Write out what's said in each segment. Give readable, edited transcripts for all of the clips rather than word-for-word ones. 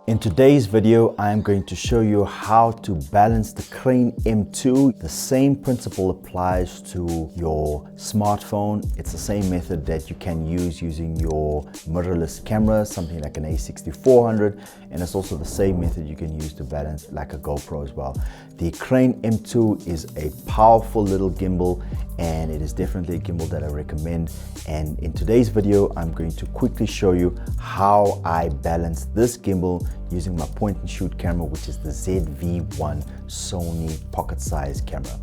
In today's video, I am going to show you how to balance the Crane M2. The same principle applies to your smartphone. It's the same method that you can use using your mirrorless camera, something like an A6400, and it's also the same method you can use to balance like a GoPro as well. The Crane M2 is a powerful little gimbal, and it is definitely a gimbal that I recommend. And in today's video, I'm going to quickly show you how I balance this gimbal using my point and shoot camera, which is the ZV-1 Sony pocket size camera.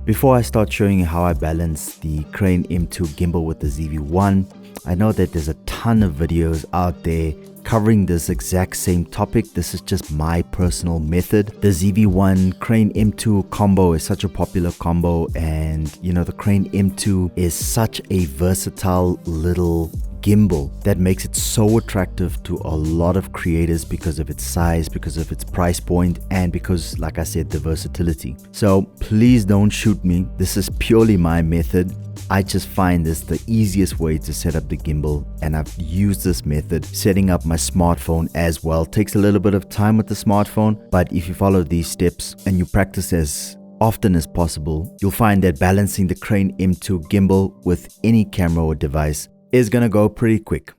Before I start showing you how I balance the Crane M2 gimbal with the ZV-1, I know that there's a ton of videos out there covering this exact same topic. This is just my personal method. The ZV-1 Crane M2 combo is such a popular combo, and you know, the Crane M2 is such a versatile little gimbal that makes it so attractive to a lot of creators because of its size, because of its price point, and because, like I said, the versatility. So please don't shoot me. This is purely my method. I just find this the easiest way to set up the gimbal, and I've used this method setting up my smartphone as well. It takes a little bit of time with the smartphone, but if you follow these steps and you practice as often as possible, you'll find that balancing the Crane M2 gimbal with any camera or device is gonna go pretty quick.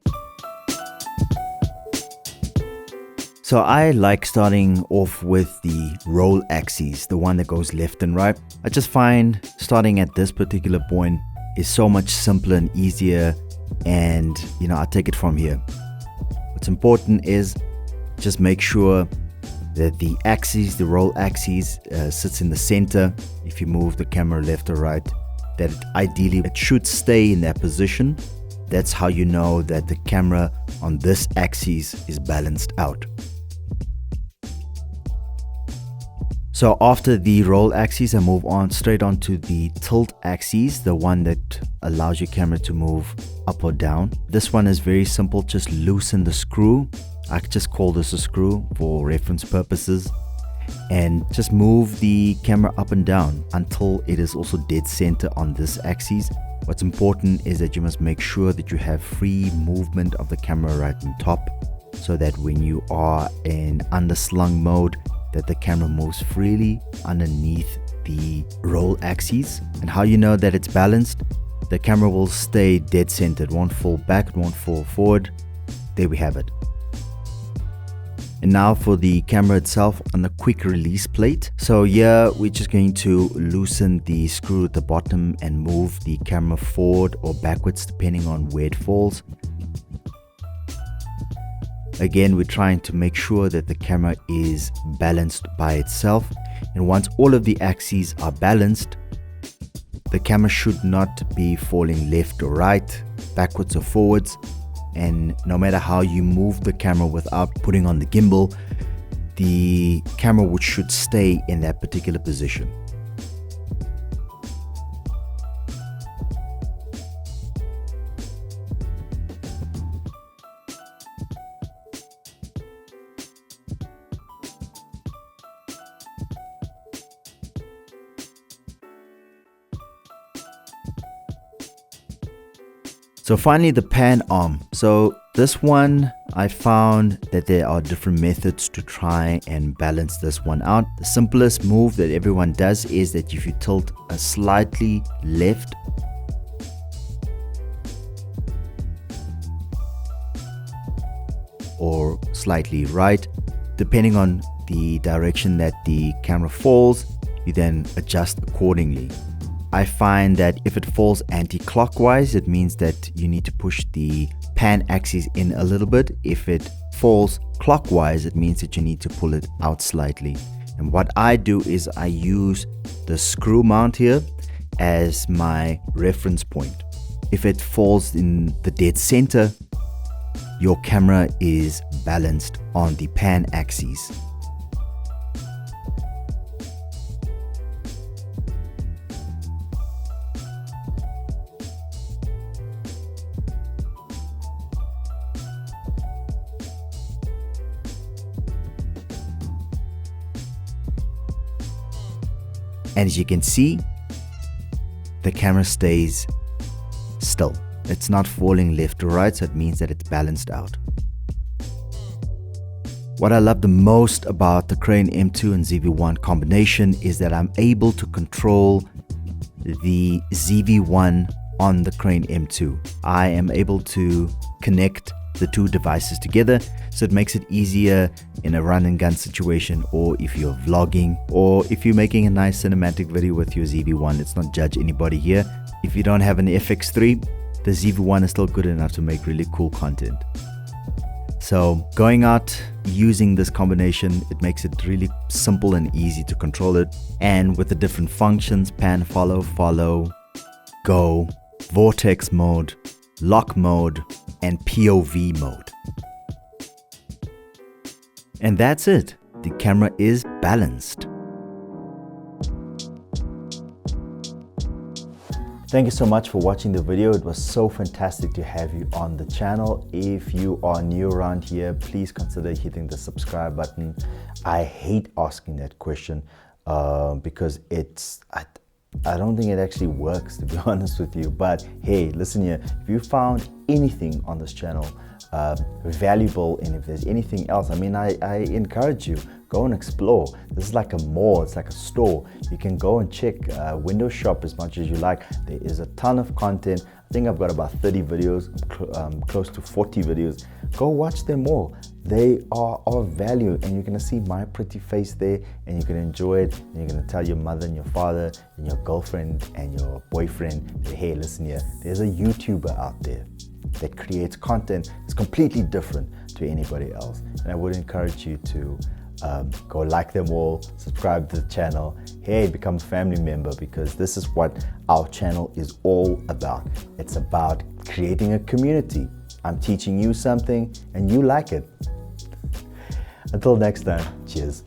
So I like starting off with the roll axis, the one that goes left and right. I just find starting at this particular point is so much simpler and easier, and you know, I take it from here. What's important is just make sure that the axis, the roll axis, sits in the center. If you move the camera left or right, that ideally it should stay in that position. That's how you know that the camera on this axis is balanced out. So after the roll axis, I move on straight onto the tilt axis, the one that allows your camera to move up or down. This one is very simple. Just loosen the screw. I just call this a screw for reference purposes, and just move the camera up and down until it is also dead center on this axis. What's important is that you must make sure that you have free movement of the camera right on top, so that when you are in underslung mode, that the camera moves freely underneath the roll axis. And how you know that it's balanced? The camera will stay dead center. It won't fall back, it won't fall forward. There we have it. And now for the camera itself on the quick release plate. So here we're just going to loosen the screw at the bottom and move the camera forward or backwards depending on where it falls. Again, we're trying to make sure that the camera is balanced by itself. And once all of the axes are balanced, the camera should not be falling left or right, backwards or forwards. And no matter how you move the camera without putting on the gimbal, the camera should stay in that particular position. So finally, the pan arm. So this one, I found that there are different methods to try and balance this one out. The simplest move that everyone does is that if you tilt a slightly left or slightly right, depending on the direction that the camera falls, you then adjust accordingly. I find that if it falls anti-clockwise, it means that you need to push the pan axis in a little bit. If it falls clockwise, it means that you need to pull it out slightly. And what I do is I use the screw mount here as my reference point. If it falls in the dead center, your camera is balanced on the pan axis. And as you can see, the camera stays still. It's not falling left or right, so it means that it's balanced out. What I love the most about the Crane M2 and ZV-1 combination is that I'm able to control the ZV-1 on the Crane M2. I am able to connect the two devices together, so it makes it easier in a run and gun situation, or if you're vlogging, or if you're making a nice cinematic video with your ZV-1. Let's not judge anybody here. If you don't have an FX3, the ZV-1 is still good enough to make really cool content. So going out using this combination, it makes it really simple and easy to control it. And with the different functions, pan, follow, go, vortex mode, lock mode, and POV mode. And that's it. The camera is balanced. Thank you so much for watching the video. It was so fantastic to have you on the channel. If you are new around here, please consider hitting the subscribe button. I hate asking that question because I don't think it actually works, to be honest with you. But hey, listen here, if you found anything on this channel valuable, and if there's anything else, I mean, I encourage you, go and explore. This is like a mall, it's like a store. You can go and check, window shop as much as you like. There is a ton of content. I think I've got about 30 videos, close to 40 videos. Go watch them all. They are of value, and you're gonna see my pretty face there, and you can enjoy it, and you're gonna tell your mother and your father and your girlfriend and your boyfriend, hey, listen here, there's a YouTuber out there that creates content that's completely different to anybody else. And I would encourage you to go like them all, subscribe to the channel, hey, become a family member, because this is what our channel is all about. It's about creating a community. I'm teaching you something and you like it. Until next time, cheers.